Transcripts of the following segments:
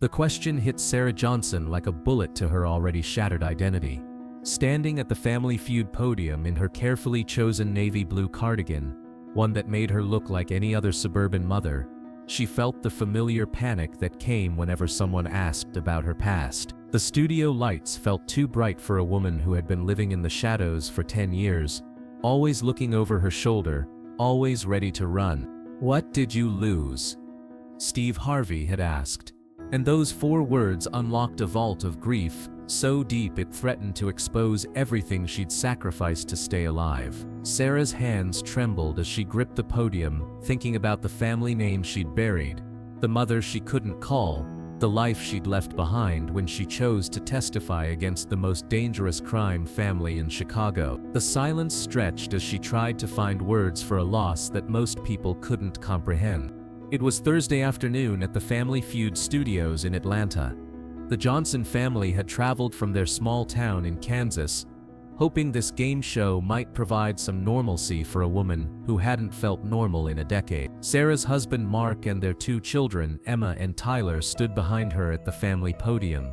The question hit Sarah Johnson like a bullet to her already shattered identity. Standing at the Family Feud podium in her carefully chosen navy blue cardigan, one that made her look like any other suburban mother, she felt the familiar panic that came whenever someone asked about her past. The studio lights felt too bright for a woman who had been living in the shadows for 10 years, always looking over her shoulder, always ready to run. "What did you lose?" Steve Harvey had asked. And those 4 words unlocked a vault of grief, so deep it threatened to expose everything she'd sacrificed to stay alive. Sarah's hands trembled as she gripped the podium, thinking about the family name she'd buried, the mother she couldn't call, the life she'd left behind when she chose to testify against the most dangerous crime family in Chicago. The silence stretched as she tried to find words for a loss that most people couldn't comprehend. It was Thursday afternoon at the Family Feud studios in Atlanta. The Johnson family had traveled from their small town in Kansas, hoping this game show might provide some normalcy for a woman who hadn't felt normal in a decade. Sarah's husband Mark and their 2 children, Emma and Tyler, stood behind her at the family podium,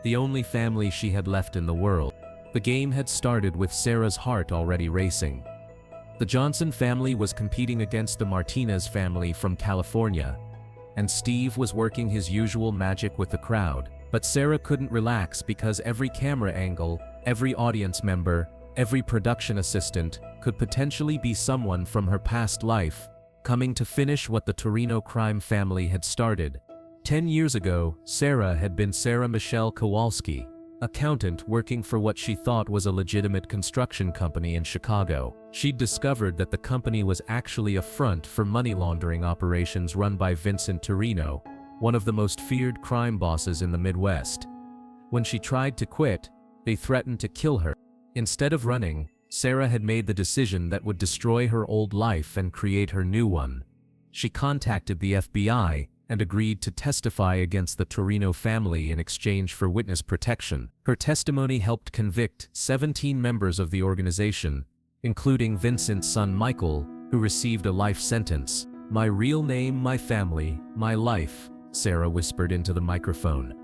the only family she had left in the world. The game had started with Sarah's heart already racing. The Johnson family was competing against the Martinez family from California, and Steve was working his usual magic with the crowd. But Sarah couldn't relax because every camera angle, every audience member, every production assistant could potentially be someone from her past life, coming to finish what the Torino crime family had started. 10 years ago, Sarah had been Sarah Michelle Kowalski, accountant working for what she thought was a legitimate construction company in Chicago. She'd discovered that the company was actually a front for money laundering operations run by Vincent Torino, one of the most feared crime bosses in the Midwest. When she tried to quit, they threatened to kill her. Instead of running, Sarah had made the decision that would destroy her old life and create her new one. She contacted the FBI and agreed to testify against the Torino family in exchange for witness protection. Her testimony helped convict 17 members of the organization, including Vincent's son Michael, who received a life sentence. "My real name, my family, my life," Sarah whispered into the microphone.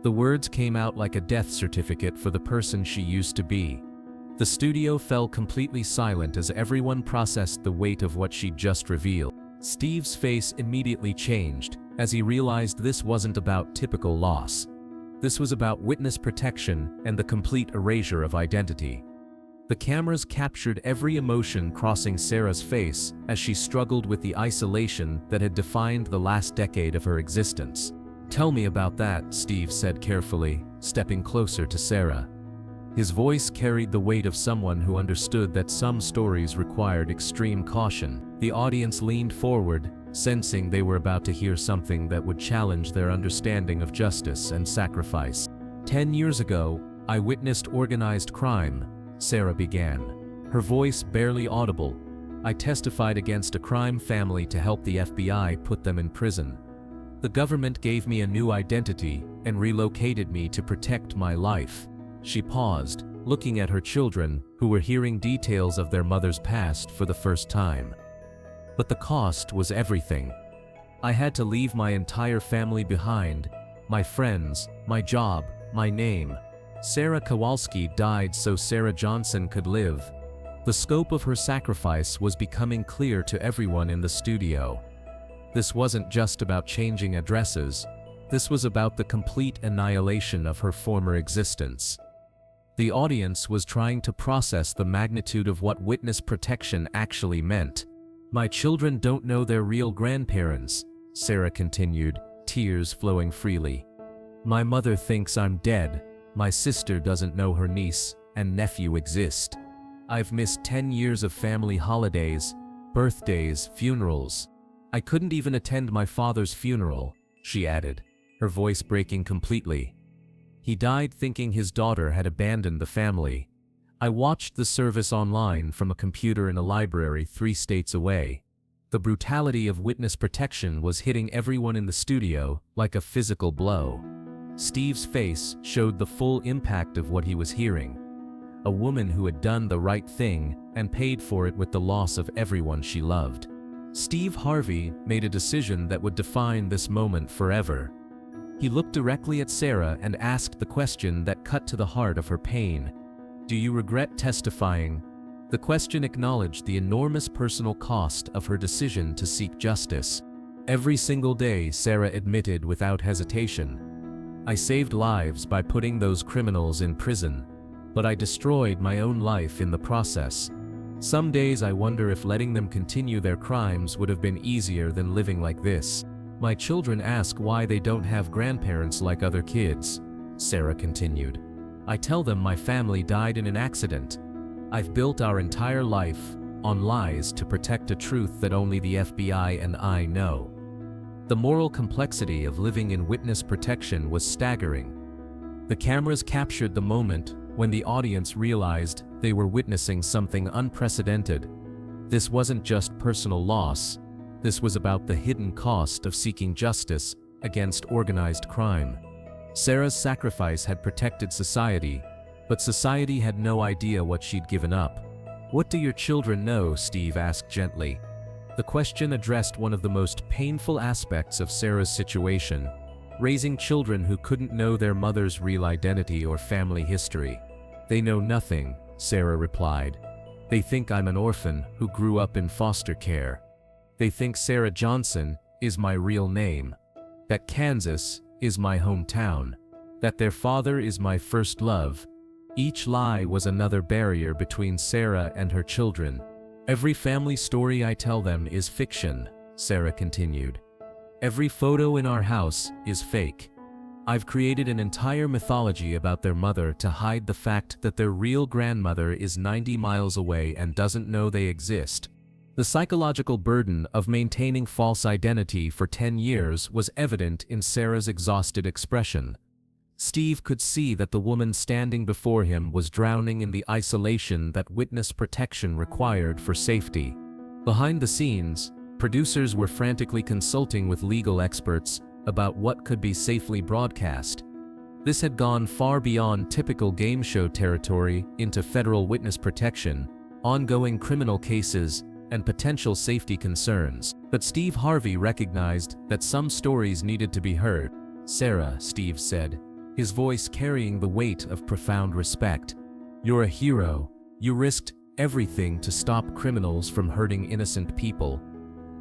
The words came out like a death certificate for the person she used to be. The studio fell completely silent as everyone processed the weight of what she'd just revealed. Steve's face immediately changed as he realized this wasn't about typical loss. This was about witness protection and the complete erasure of identity. The cameras captured every emotion crossing Sarah's face as she struggled with the isolation that had defined the last decade of her existence. "Tell me about that," Steve said carefully, stepping closer to Sarah. His voice carried the weight of someone who understood that some stories required extreme caution. The audience leaned forward, sensing they were about to hear something that would challenge their understanding of justice and sacrifice. 10 years ago, I witnessed organized crime," Sarah began, her voice barely audible. "I testified against a crime family to help the FBI put them in prison. The government gave me a new identity and relocated me to protect my life." She paused, looking at her children, who were hearing details of their mother's past for the first time. "But the cost was everything. I had to leave my entire family behind, my friends, my job, my name. Sarah Kowalski died so Sarah Johnson could live." The scope of her sacrifice was becoming clear to everyone in the studio. This wasn't just about changing addresses. This was about the complete annihilation of her former existence. The audience was trying to process the magnitude of what witness protection actually meant. "My children don't know their real grandparents," Sarah continued, tears flowing freely. "My mother thinks I'm dead. My sister doesn't know her niece and nephew exist. I've missed 10 years of family holidays, birthdays, funerals. I couldn't even attend my father's funeral," she added, her voice breaking completely. "He died thinking his daughter had abandoned the family. I watched the service online from a computer in a library 3 states away." The brutality of witness protection was hitting everyone in the studio like a physical blow. Steve's face showed the full impact of what he was hearing. A woman who had done the right thing and paid for it with the loss of everyone she loved. Steve Harvey made a decision that would define this moment forever. He looked directly at Sarah and asked the question that cut to the heart of her pain. "Do you regret testifying?" The question acknowledged the enormous personal cost of her decision to seek justice. Every single day, Sarah admitted without hesitation, "I saved lives by putting those criminals in prison, but I destroyed my own life in the process. Some days I wonder if letting them continue their crimes would have been easier than living like this. My children ask why they don't have grandparents like other kids," Sarah continued. "I tell them my family died in an accident. I've built our entire life on lies to protect a truth that only the FBI and I know." The moral complexity of living in witness protection was staggering. The cameras captured the moment when the audience realized they were witnessing something unprecedented. This wasn't just personal loss. This was about the hidden cost of seeking justice against organized crime. Sarah's sacrifice had protected society, but society had no idea what she'd given up. "What do your children know?" Steve asked gently. The question addressed one of the most painful aspects of Sarah's situation: raising children who couldn't know their mother's real identity or family history. "They know nothing," Sarah replied. "They think I'm an orphan who grew up in foster care. They think Sarah Johnson is my real name, that Kansas is my hometown, that their father is my first love." Each lie was another barrier between Sarah and her children. "Every family story I tell them is fiction," Sarah continued. "Every photo in our house is fake. I've created an entire mythology about their mother to hide the fact that their real grandmother is 90 miles away and doesn't know they exist." The psychological burden of maintaining false identity for 10 years was evident in Sarah's exhausted expression. Steve could see that the woman standing before him was drowning in the isolation that witness protection required for safety. Behind the scenes, producers were frantically consulting with legal experts about what could be safely broadcast. This had gone far beyond typical game show territory into federal witness protection, ongoing criminal cases, and potential safety concerns. But Steve Harvey recognized that some stories needed to be heard. "Sarah," Steve said, his voice carrying the weight of profound respect, "you're a hero. You risked everything to stop criminals from hurting innocent people.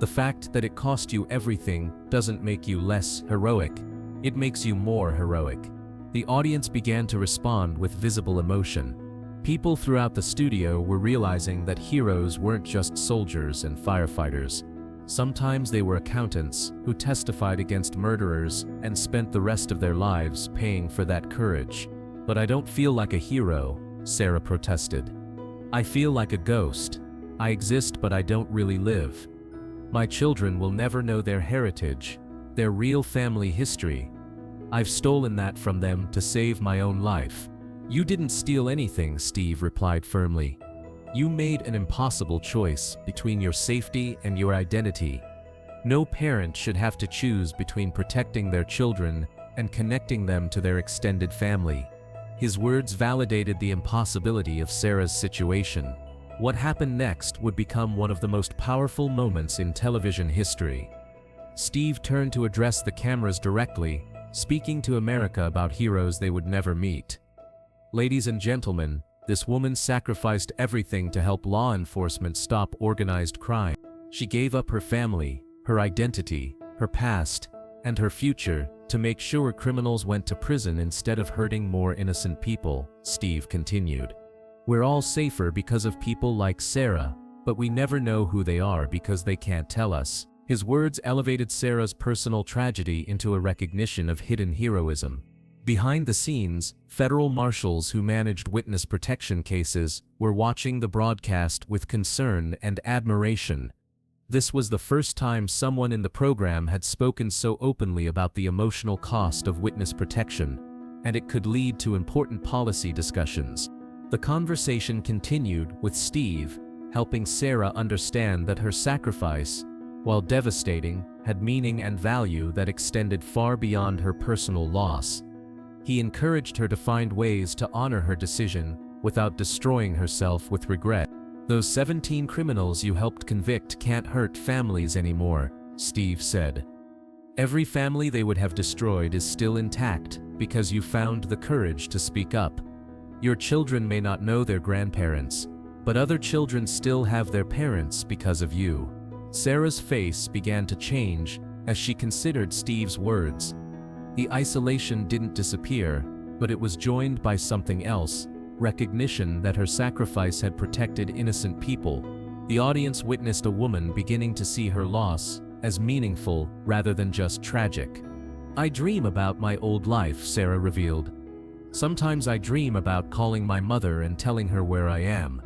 The fact that it cost you everything doesn't make you less heroic. It makes you more heroic." The audience began to respond with visible emotion. People throughout the studio were realizing that heroes weren't just soldiers and firefighters. Sometimes they were accountants who testified against murderers and spent the rest of their lives paying for that courage. "But I don't feel like a hero," Sarah protested. "I feel like a ghost. I exist, but I don't really live. My children will never know their heritage, their real family history. I've stolen that from them to save my own life." "You didn't steal anything," Steve replied firmly. "You made an impossible choice between your safety and your identity. No parent should have to choose between protecting their children and connecting them to their extended family." His words validated the impossibility of Sarah's situation. What happened next would become one of the most powerful moments in television history. Steve turned to address the cameras directly, speaking to America about heroes they would never meet. "Ladies and gentlemen, this woman sacrificed everything to help law enforcement stop organized crime. She gave up her family, her identity, her past, and her future to make sure criminals went to prison instead of hurting more innocent people," Steve continued. "We're all safer because of people like Sarah, but we never know who they are because they can't tell us." His words elevated Sarah's personal tragedy into a recognition of hidden heroism. Behind the scenes, federal marshals who managed witness protection cases were watching the broadcast with concern and admiration. This was the first time someone in the program had spoken so openly about the emotional cost of witness protection, and it could lead to important policy discussions. The conversation continued with Steve helping Sarah understand that her sacrifice, while devastating, had meaning and value that extended far beyond her personal loss. He encouraged her to find ways to honor her decision without destroying herself with regret. "Those 17 criminals you helped convict can't hurt families anymore," Steve said. Every family they would have destroyed is still intact because you found the courage to speak up. Your children may not know their grandparents, but other children still have their parents because of you. Sarah's face began to change as she considered Steve's words. The isolation didn't disappear, but it was joined by something else, recognition that her sacrifice had protected innocent people. The audience witnessed a woman beginning to see her loss as meaningful rather than just tragic. "I dream about my old life," Sarah revealed. "Sometimes I dream about calling my mother and telling her where I am.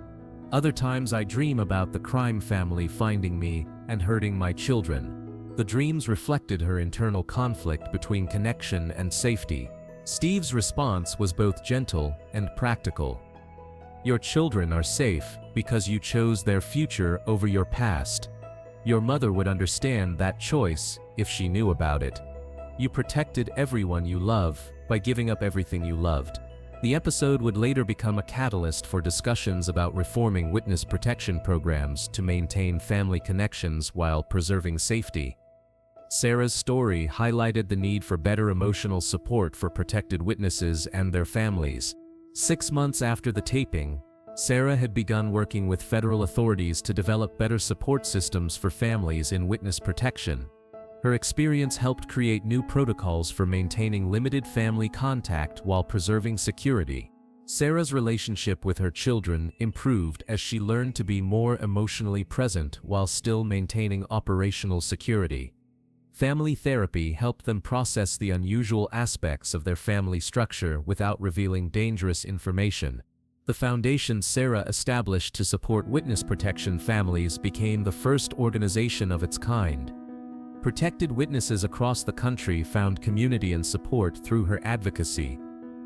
Other times I dream about the crime family finding me and hurting my children." The dreams reflected her internal conflict between connection and safety. Steve's response was both gentle and practical. "Your children are safe because you chose their future over your past. Your mother would understand that choice if she knew about it. You protected everyone you love by giving up everything you loved." The episode would later become a catalyst for discussions about reforming witness protection programs to maintain family connections while preserving safety. Sarah's story highlighted the need for better emotional support for protected witnesses and their families. 6 months after the taping, Sarah had begun working with federal authorities to develop better support systems for families in witness protection. Her experience helped create new protocols for maintaining limited family contact while preserving security. Sarah's relationship with her children improved as she learned to be more emotionally present while still maintaining operational security. Family therapy helped them process the unusual aspects of their family structure without revealing dangerous information. The foundation Sarah established to support witness protection families became the first organization of its kind. Protected witnesses across the country found community and support through her advocacy,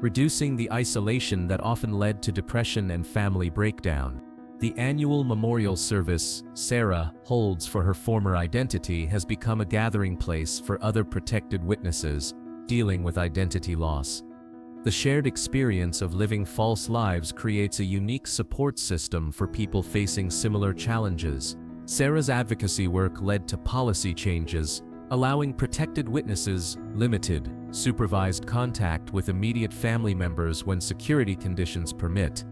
reducing the isolation that often led to depression and family breakdown. The annual memorial service Sarah holds for her former identity has become a gathering place for other protected witnesses dealing with identity loss. The shared experience of living false lives creates a unique support system for people facing similar challenges. Sarah's advocacy work led to policy changes, allowing protected witnesses limited, supervised contact with immediate family members when security conditions permit.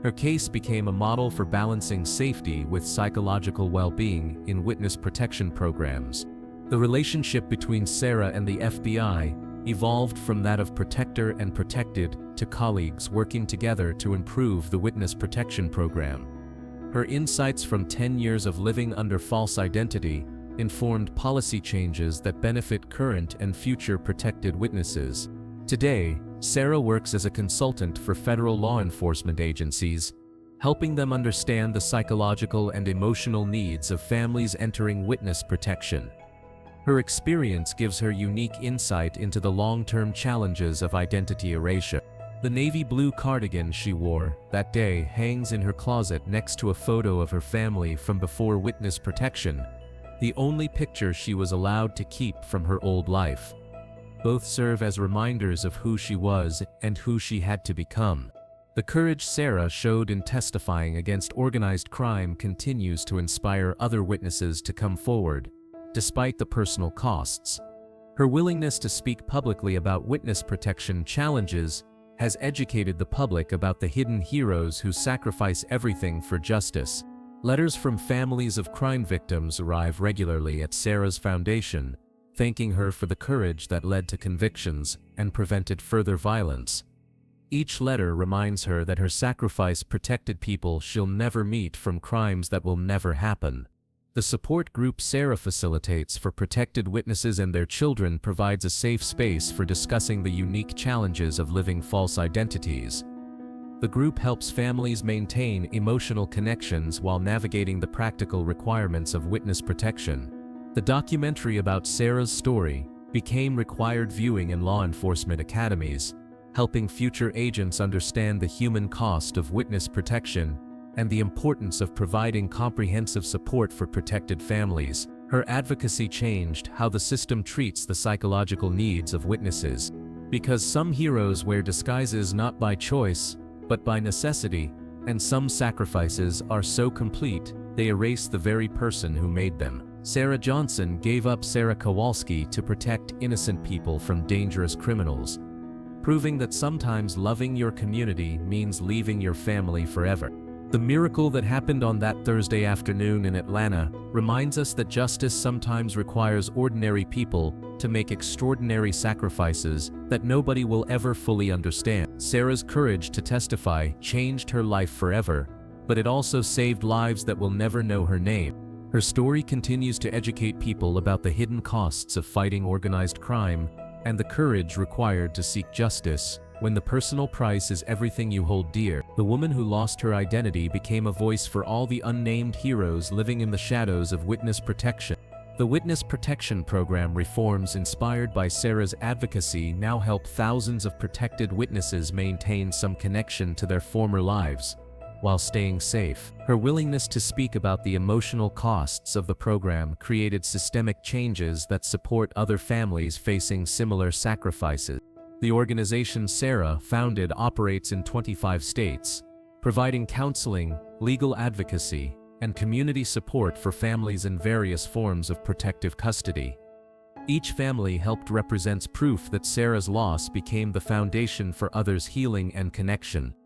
Her case became a model for balancing safety with psychological well-being in witness protection programs. The relationship between Sarah and the FBI evolved from that of protector and protected to colleagues working together to improve the witness protection program. Her insights from 10 years of living under false identity informed policy changes that benefit current and future protected witnesses. Today, Sarah works as a consultant for federal law enforcement agencies, helping them understand the psychological and emotional needs of families entering witness protection. Her experience gives her unique insight into the long-term challenges of identity erasure. The navy blue cardigan she wore that day hangs in her closet next to a photo of her family from before witness protection, the only picture she was allowed to keep from her old life. Both serve as reminders of who she was and who she had to become. The courage Sarah showed in testifying against organized crime continues to inspire other witnesses to come forward, despite the personal costs. Her willingness to speak publicly about witness protection challenges has educated the public about the hidden heroes who sacrifice everything for justice. Letters from families of crime victims arrive regularly at Sarah's foundation, thanking her for the courage that led to convictions and prevented further violence. Each letter reminds her that her sacrifice protected people she'll never meet from crimes that will never happen. The support group Sarah facilitates for protected witnesses and their children provides a safe space for discussing the unique challenges of living false identities. The group helps families maintain emotional connections while navigating the practical requirements of witness protection. The documentary about Sarah's story became required viewing in law enforcement academies, helping future agents understand the human cost of witness protection and the importance of providing comprehensive support for protected families. Her advocacy changed how the system treats the psychological needs of witnesses. Because some heroes wear disguises not by choice, but by necessity, and some sacrifices are so complete, they erase the very person who made them. Sarah Johnson gave up Sarah Kowalski to protect innocent people from dangerous criminals, proving that sometimes loving your community means leaving your family forever. The miracle that happened on that Thursday afternoon in Atlanta reminds us that justice sometimes requires ordinary people to make extraordinary sacrifices that nobody will ever fully understand. Sarah's courage to testify changed her life forever, but it also saved lives that will never know her name. Her story continues to educate people about the hidden costs of fighting organized crime and the courage required to seek justice when the personal price is everything you hold dear. The woman who lost her identity became a voice for all the unnamed heroes living in the shadows of witness protection. The Witness Protection Program reforms inspired by Sarah's advocacy now help thousands of protected witnesses maintain some connection to their former lives while staying safe. Her willingness to speak about the emotional costs of the program created systemic changes that support other families facing similar sacrifices. The organization Sarah founded operates in 25 states, providing counseling, legal advocacy, and community support for families in various forms of protective custody. Each family helped represents proof that Sarah's loss became the foundation for others' healing and connection.